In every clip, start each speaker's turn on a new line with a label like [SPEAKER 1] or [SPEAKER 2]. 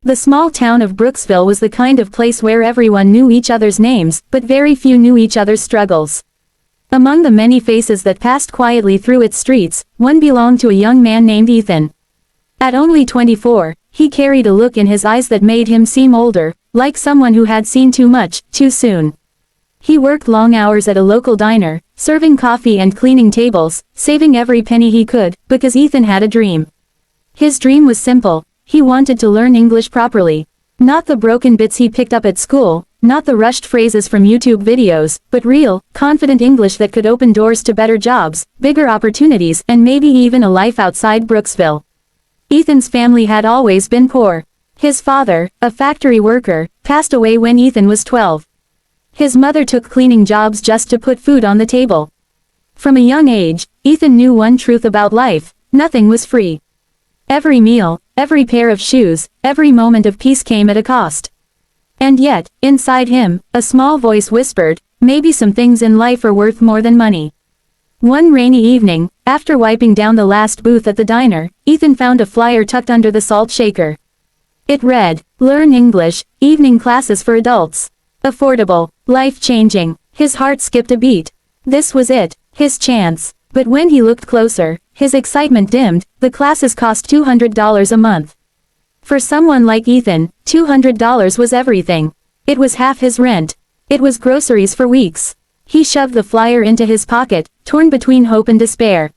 [SPEAKER 1] The small town of Brooksville was the kind of place where everyone knew each other's names, but very few knew each other's struggles. Among the many faces that passed quietly through its streets, one belonged to a young man named Ethan. At only 24, he carried a look in his eyes that made him seem older, like someone who had seen too much, too soon. He worked long hours at a local diner, serving coffee and cleaning tables, saving every penny he could, because Ethan had a dream. His dream was simple. He wanted to learn English properly. Not the broken bits he picked up at school, not the rushed phrases from YouTube videos, but real, confident English that could open doors to better jobs, bigger opportunities, and maybe even a life outside Brooksville. Ethan's family had always been poor. His father, a factory worker, passed away when Ethan was 12. His mother took cleaning jobs just to put food on the table. From a young age, Ethan knew one truth about life: nothing was free. Every meal, every pair of shoes, every moment of peace came at a cost. And yet, inside him, a small voice whispered, maybe some things in life are worth more than money. One rainy evening, after wiping down the last booth at the diner, Ethan found a flyer tucked under the salt shaker. It read, "Learn English, evening classes for adults. Affordable, life-changing." His heart skipped a beat. This was it, his chance. But when he looked closer, his excitement dimmed. The classes cost $200 a month. For someone like Ethan, $200 was everything. It was half his rent. It was groceries for weeks. He shoved the flyer into his pocket, torn between hope and despair.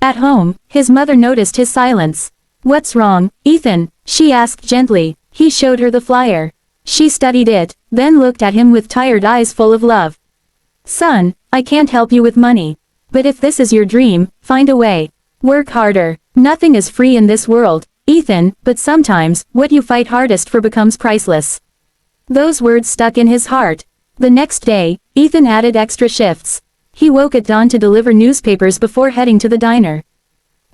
[SPEAKER 1] At home, his mother noticed his silence. "What's wrong, Ethan?" she asked gently. He showed her the flyer. She studied it, then looked at him with tired eyes full of love. "Son, I can't help you with money. But if this is your dream, find a way. Work harder. Nothing is free in this world, Ethan, but sometimes, what you fight hardest for becomes priceless." Those words stuck in his heart. The next day, Ethan added extra shifts. He woke at dawn to deliver newspapers before heading to the diner.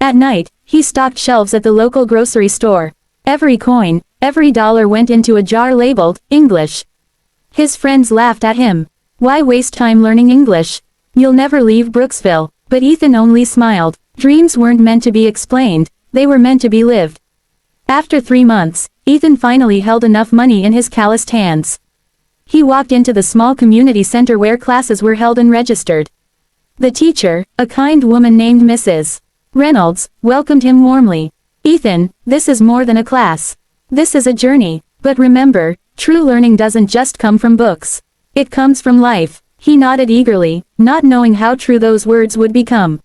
[SPEAKER 1] At night, he stocked shelves at the local grocery store. Every coin, every dollar went into a jar labeled, English. His friends laughed at him. Why waste time learning English? You'll never leave Brooksville. But Ethan only smiled. Dreams weren't meant to be explained, they were meant to be lived. After 3 months, Ethan finally held enough money in his calloused hands. He walked into the small community center where classes were held and registered. The teacher, a kind woman named Mrs. Reynolds, welcomed him warmly. "Ethan, this is more than a class. This is a journey. But remember, true learning doesn't just come from books. It comes from life." He nodded eagerly, not knowing how true those words would become.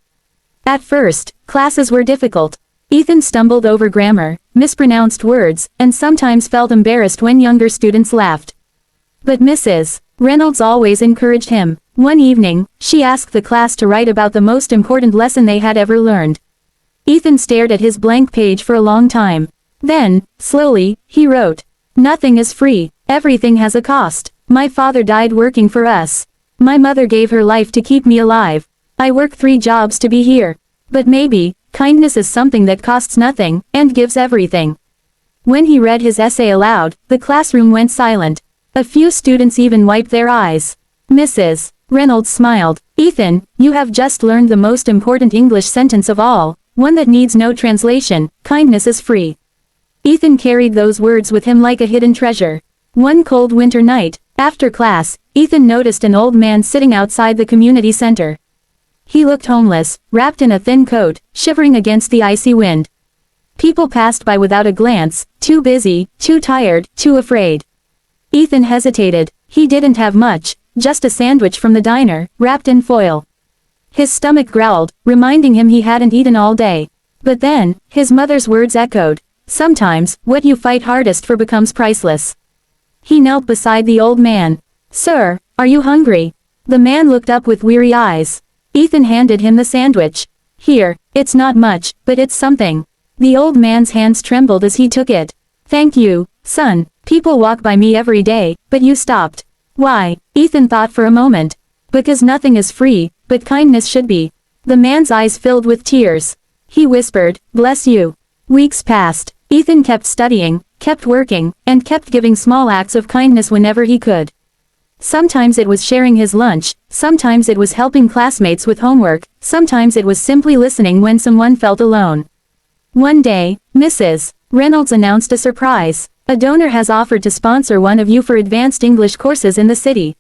[SPEAKER 1] At first, classes were difficult. Ethan stumbled over grammar, mispronounced words, and sometimes felt embarrassed when younger students laughed. But Mrs. Reynolds always encouraged him. One evening, she asked the class to write about the most important lesson they had ever learned. Ethan stared at his blank page for a long time. Then, slowly, he wrote, "Nothing is free. Everything has a cost. My father died working for us. My mother gave her life to keep me alive. I work 3 jobs to be here. But maybe, kindness is something that costs nothing, and gives everything." When he read his essay aloud, the classroom went silent. A few students even wiped their eyes. Mrs. Reynolds smiled. "Ethan, you have just learned the most important English sentence of all, one that needs no translation: kindness is free." Ethan carried those words with him like a hidden treasure. One cold winter night, after class, Ethan noticed an old man sitting outside the community center. He looked homeless, wrapped in a thin coat, shivering against the icy wind. People passed by without a glance, too busy, too tired, too afraid. Ethan hesitated. He didn't have much, just a sandwich from the diner, wrapped in foil. His stomach growled, reminding him he hadn't eaten all day. But then, his mother's words echoed. "Sometimes, what you fight hardest for becomes priceless." He knelt beside the old man. "Sir, are you hungry?" The man looked up with weary eyes. Ethan handed him the sandwich. "Here, it's not much, but it's something." The old man's hands trembled as he took it. "Thank you, son. People walk by me every day, but you stopped." "Why?" Ethan thought for a moment. "Because nothing is free, but kindness should be." The man's eyes filled with tears. He whispered, "Bless you." Weeks passed. Ethan kept studying, kept working, and kept giving small acts of kindness whenever he could. Sometimes it was sharing his lunch, sometimes it was helping classmates with homework, sometimes it was simply listening when someone felt alone. One day, Mrs. Reynolds announced a surprise. A donor has offered to sponsor one of you for advanced English courses in the city.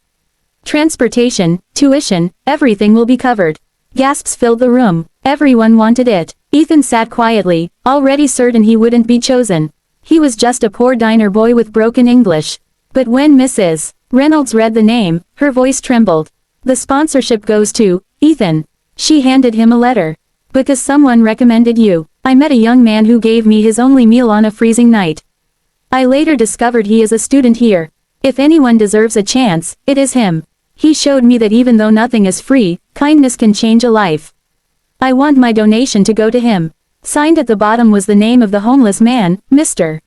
[SPEAKER 1] Transportation, tuition, everything will be covered. Gasps filled the room. Everyone wanted it. Ethan sat quietly, already certain he wouldn't be chosen. He was just a poor diner boy with broken English. But when Mrs. Reynolds read the name, her voice trembled. The sponsorship goes to Ethan. She handed him a letter. Because someone recommended you. I met a young man who gave me his only meal on a freezing night. I later discovered he is a student here. If anyone deserves a chance, it is him. He showed me that even though nothing is free, kindness can change a life. I want my donation to go to him. Signed at the bottom was the name of the homeless man, Mr.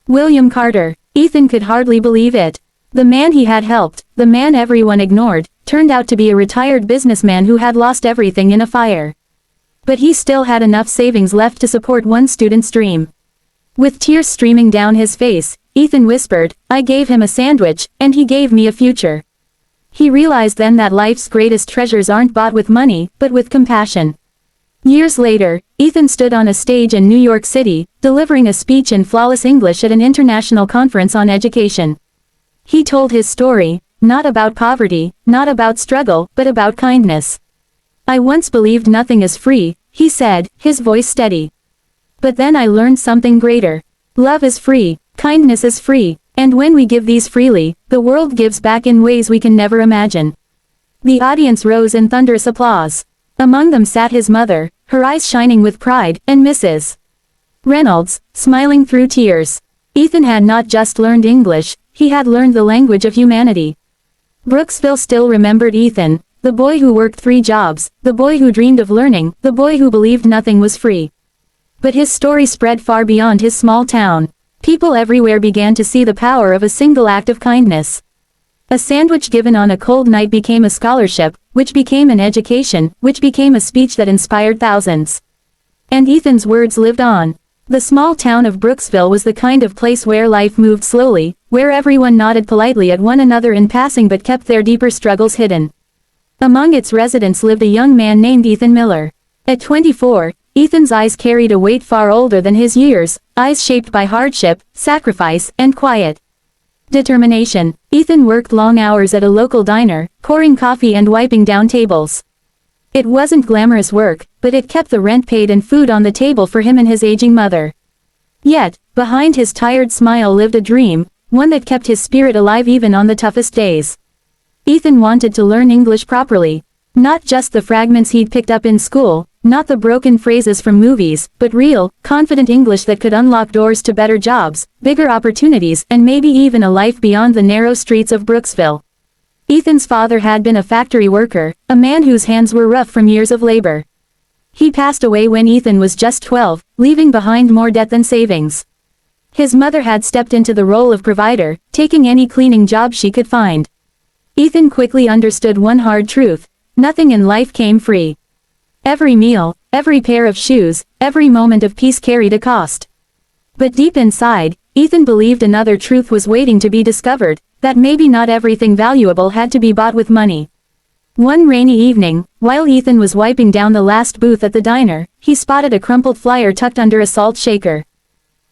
[SPEAKER 1] William Carter. Ethan could hardly believe it. The man he had helped, the man everyone ignored, turned out to be a retired businessman who had lost everything in a fire. But he still had enough savings left to support one student's dream. With tears streaming down his face, Ethan whispered, I gave him a sandwich, and he gave me a future. He realized then that life's greatest treasures aren't bought with money, but with compassion. Years later, Ethan stood on a stage in New York City, delivering a speech in flawless English at an international conference on education. He told his story, not about poverty, not about struggle, but about kindness. I once believed nothing is free, he said, his voice steady. But then I learned something greater. Love is free, kindness is free, and when we give these freely, the world gives back in ways we can never imagine. The audience rose in thunderous applause. Among them sat his mother, her eyes shining with pride, and Mrs. Reynolds, smiling through tears. Ethan had not just learned English, he had learned the language of humanity. Brooksville still remembered Ethan, the boy who worked 3 jobs, the boy who dreamed of learning, the boy who believed nothing was free. But his story spread far beyond his small town. People everywhere began to see the power of a single act of kindness. A sandwich given on a cold night became a scholarship, which became an education, which became a speech that inspired thousands. And Ethan's words lived on. The small town of Brooksville was the kind of place where life moved slowly, where everyone nodded politely at one another in passing but kept their deeper struggles hidden. Among its residents lived a young man named Ethan Miller. At 24, Ethan's eyes carried a weight far older than his years, eyes shaped by hardship, sacrifice, and quiet determination. Ethan worked long hours at a local diner, pouring coffee and wiping down tables. It wasn't glamorous work, but it kept the rent paid and food on the table for him and his aging mother. Yet, behind his tired smile lived a dream, one that kept his spirit alive even on the toughest days. Ethan wanted to learn English properly. Not just the fragments he'd picked up in school, not the broken phrases from movies, but real, confident English that could unlock doors to better jobs, bigger opportunities, and maybe even a life beyond the narrow streets of Brooksville. Ethan's father had been a factory worker, a man whose hands were rough from years of labor. He passed away when Ethan was just 12, leaving behind more debt than savings. His mother had stepped into the role of provider, taking any cleaning job she could find. Ethan quickly understood one hard truth: nothing in life came free. Every meal, every pair of shoes, every moment of peace carried a cost. But deep inside, Ethan believed another truth was waiting to be discovered, that maybe not everything valuable had to be bought with money. One rainy evening, while Ethan was wiping down the last booth at the diner, he spotted a crumpled flyer tucked under a salt shaker.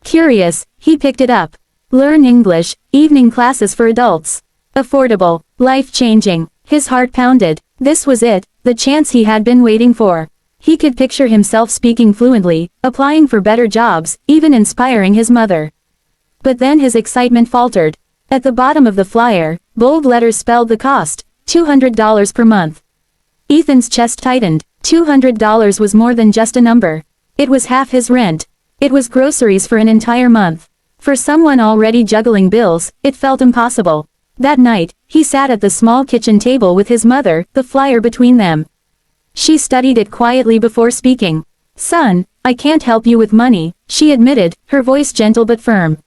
[SPEAKER 1] Curious, he picked it up. Learn English, evening classes for adults. Affordable, life-changing. His heart pounded. This was it, the chance he had been waiting for. He could picture himself speaking fluently, applying for better jobs, even inspiring his mother. But then his excitement faltered. At the bottom of the flyer, bold letters spelled the cost: $200 per month. Ethan's chest tightened. $200 was more than just a number. It was half his rent. It was groceries for an entire month. For someone already juggling bills, it felt impossible. That night, he sat at the small kitchen table with his mother, the flyer between them. She studied it quietly before speaking. "Son, I can't help you with money," she admitted, her voice gentle but firm.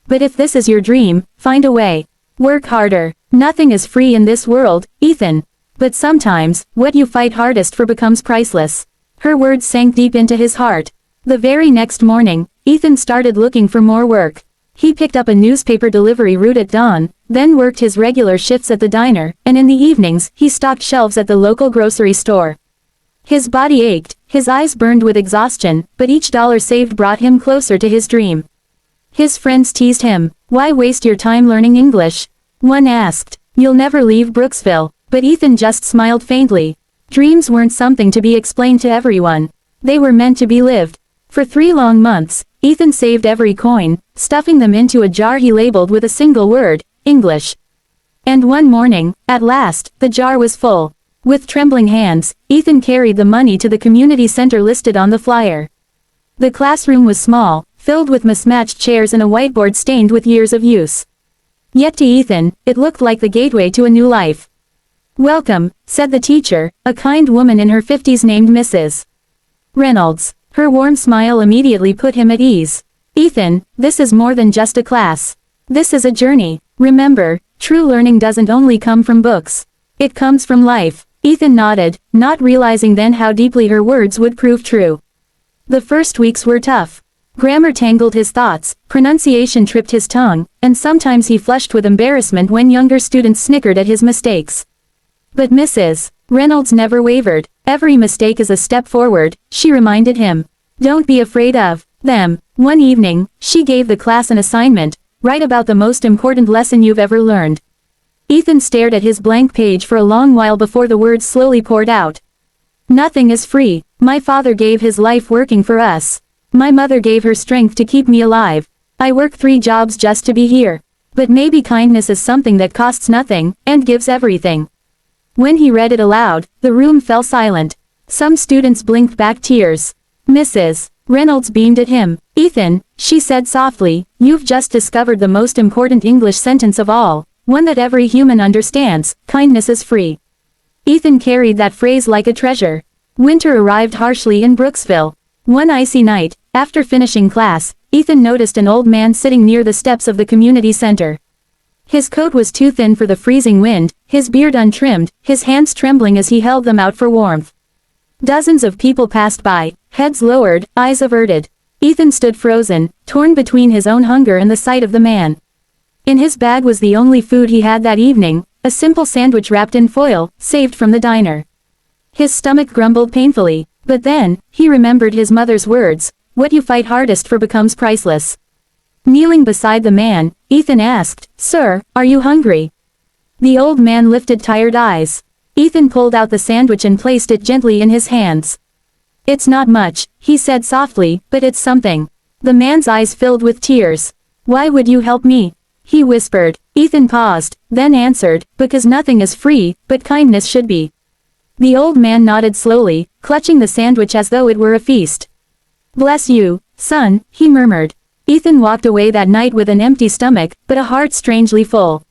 [SPEAKER 1] "But if this is your dream, find a way. Work harder. Nothing is free in this world, Ethan. But sometimes, what you fight hardest for becomes priceless." Her words sank deep into his heart. The very next morning, Ethan started looking for more work. He picked up a newspaper delivery route at dawn, then worked his regular shifts at the diner, and in the evenings, he stocked shelves at the local grocery store. His body ached, his eyes burned with exhaustion, but each dollar saved brought him closer to his dream. His friends teased him. Why waste your time learning English? One asked. You'll never leave Brooksville. But Ethan just smiled faintly. Dreams weren't something to be explained to everyone. They were meant to be lived. For 3 long months, Ethan saved every coin, stuffing them into a jar he labeled with a single word, English. And one morning, at last, the jar was full. With trembling hands, Ethan carried the money to the community center listed on the flyer. The classroom was small, filled with mismatched chairs and a whiteboard stained with years of use. Yet to Ethan, it looked like the gateway to a new life. Welcome, said the teacher, a kind woman in her 50s named Mrs. Reynolds. Her warm smile immediately put him at ease. Ethan, this is more than just a class. This is a journey. Remember, true learning doesn't only come from books. It comes from life. Ethan nodded, not realizing then how deeply her words would prove true. The first weeks were tough. Grammar tangled his thoughts, pronunciation tripped his tongue, and sometimes he flushed with embarrassment when younger students snickered at his mistakes. But Mrs. Reynolds never wavered. Every mistake is a step forward, she reminded him. Don't be afraid of them. One evening, she gave the class an assignment, write about the most important lesson you've ever learned. Ethan stared at his blank page for a long while before the words slowly poured out. Nothing is free. My father gave his life working for us. My mother gave her strength to keep me alive. I work 3 jobs just to be here. But maybe kindness is something that costs nothing, and gives everything. When he read it aloud, the room fell silent. Some students blinked back tears. Mrs. Reynolds beamed at him. Ethan, she said softly, you've just discovered the most important English sentence of all, one that every human understands, kindness is free. Ethan carried that phrase like a treasure. Winter arrived harshly in Brooksville. One icy night, after finishing class, Ethan noticed an old man sitting near the steps of the community center. His coat was too thin for the freezing wind, his beard untrimmed, his hands trembling as he held them out for warmth. Dozens of people passed by, heads lowered, eyes averted. Ethan stood frozen, torn between his own hunger and the sight of the man. In his bag was the only food he had that evening, a simple sandwich wrapped in foil, saved from the diner. His stomach grumbled painfully, but then, he remembered his mother's words, what you fight hardest for becomes priceless. Kneeling beside the man, Ethan asked, Sir, are you hungry? The old man lifted tired eyes. Ethan pulled out the sandwich and placed it gently in his hands. It's not much, he said softly, but it's something. The man's eyes filled with tears. Why would you help me? He whispered. Ethan paused, then answered, because nothing is free, but kindness should be. The old man nodded slowly, clutching the sandwich as though it were a feast. Bless you, son, he murmured. Ethan walked away that night with an empty stomach, but a heart strangely full.